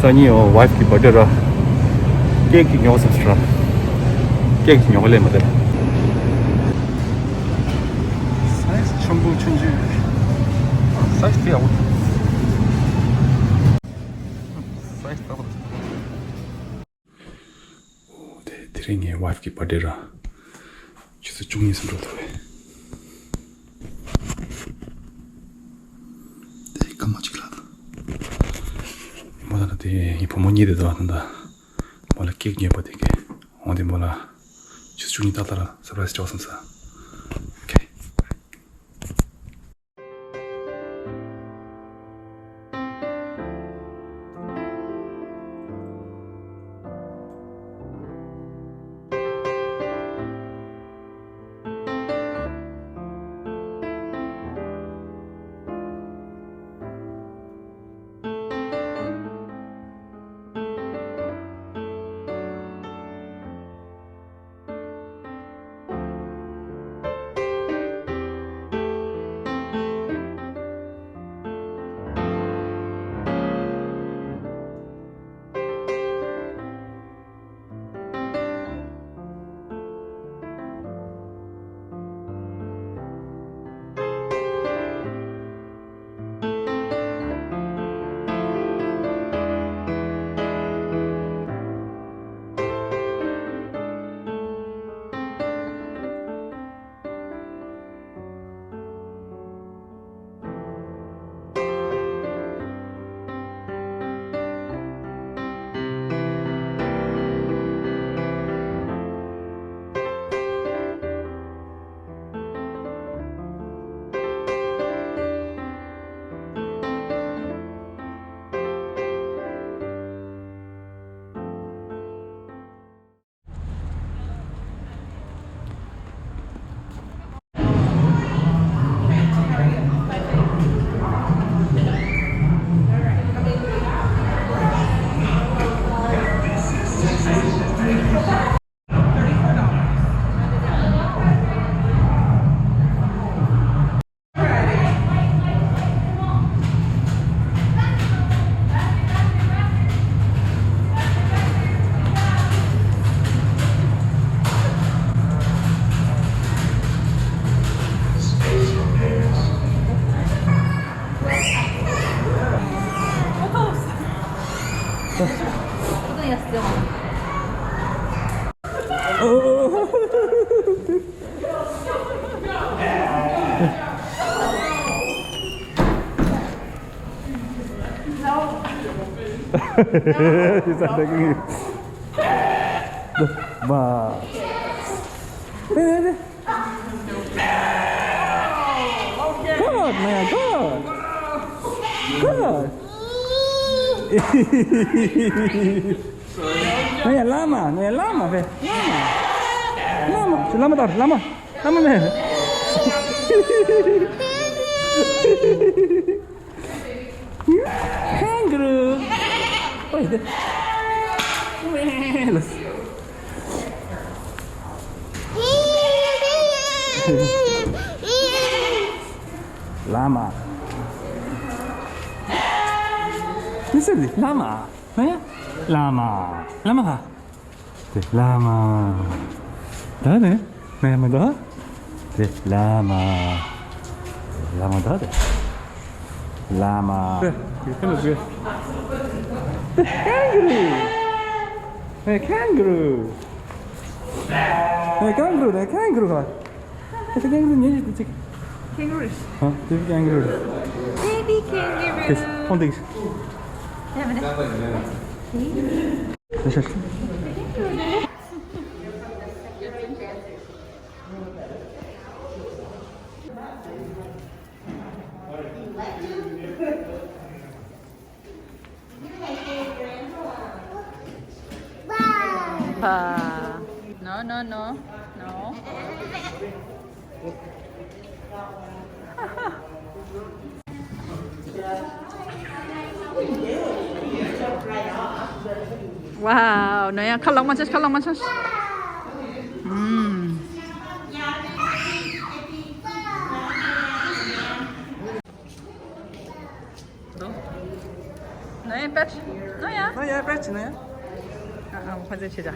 सनी और वाइफ की बर्थडे रहा केक की न्योस रहा केक की न्योले मदर साइज 전부 천지 사이즈 되게 아무 사이즈 따고 오 드링의 와이프 की बर्थडे रहा जिसे चुंगी समझो तो है देख कम चिकला 뭐라 돼 이 부모님들도 한다 뭐라 케이크 예뻐 되게 어디 뭐라 주중이 따따라 서프라이즈 좋았었어 오케이 진짜 되게 막 네네네 good man good good này lama về lama chú lama đâu lama về kangaroo ôi thế mẹ lama ini sih lama nanya lama kah deh lama dah deh nama dah deh lama dah deh lama kan lebih kangaroo kangaroo kah itu kangaroo nya itu cik Kangaroos. hah itu kangaroo Baby kangaroo. kes onting Ya mana? Deixa No. Wow, này khăn lông massage. Đó. Nej, patch. Nou ja. Nou ja, Bert, nou ja. Wat zit je daar?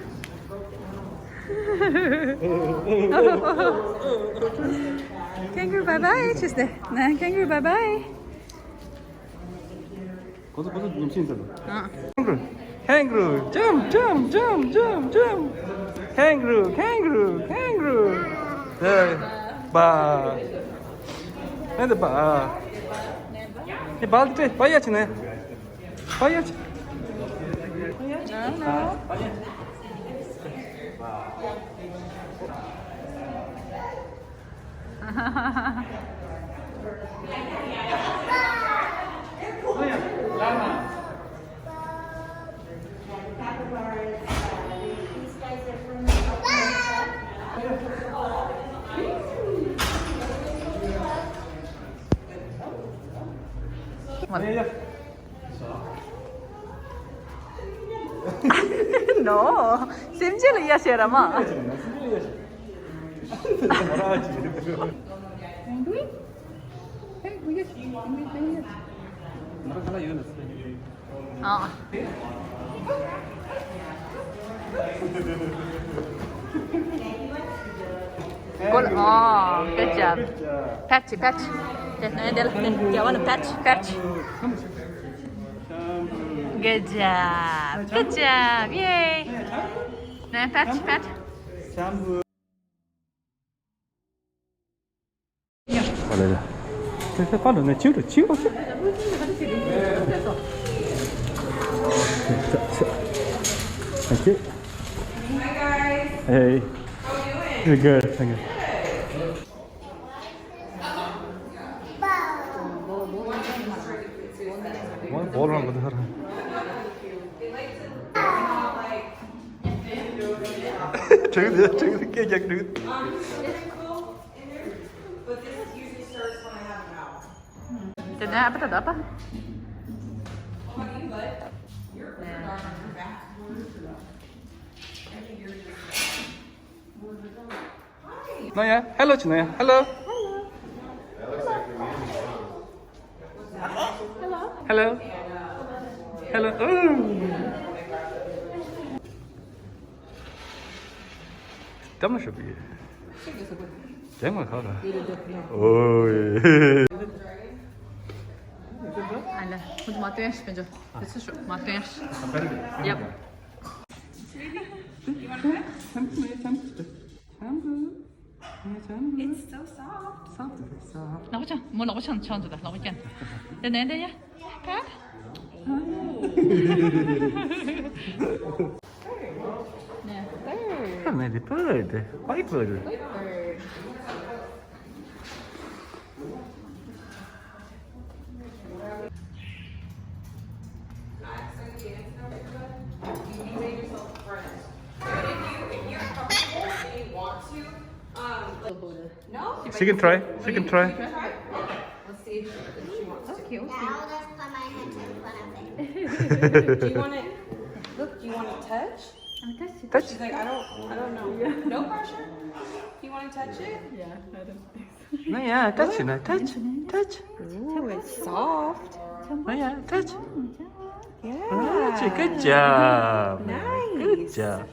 Kangaroo, bye bye. Tjus det. Nej, kangaroo, bye bye. Kodu nimsin sa. Ja. Kangaroo, jump. Kangaroo. Ba. Ne ba. Ne bal dite, bayat ne. Bayat. No. No, simcili yaşar ama. Aa. Good. Oh, good job. Patch. You want to patch. Good job. Yay. No, patch. Olha. Você falou, né? Tio. Thank you. Hi guys. Hey. How are you doing? You're good. Thank you. All around with her. 저기 깨작 누구? It's cool in there, but this usually starts when I have it out. Den här apa? How about you, bud? You're dark on your back. I think you're just. Hi. 나야. Hello, 진아야. Hello. Hello. Tắm nó sụp gì? Chán mà khó rồi. Ôi. Alle. Moet maar eerst, vind je? Dit is zo. Maar eerst. Yep. It's so soft. Laat je, moet laat je aan chance dat, laat je. De nende ja. Kijk. Nee. Kan är det bird? White bird. No? She can try. Let's see if she wants to. Okay, Yeah, I'll just put my hand in front of it. Do you want it? Look, do you want to touch? Touch. She's like, I don't know. No pressure. You want to touch it? 나야, touch 나, touch. Ooh, it's soft. 나야, touch. Yeah. Good job. Nice. Good job.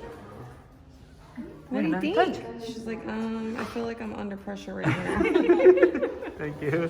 What do you Nice think? touch. She's like, I feel like I'm under pressure right now. Thank you.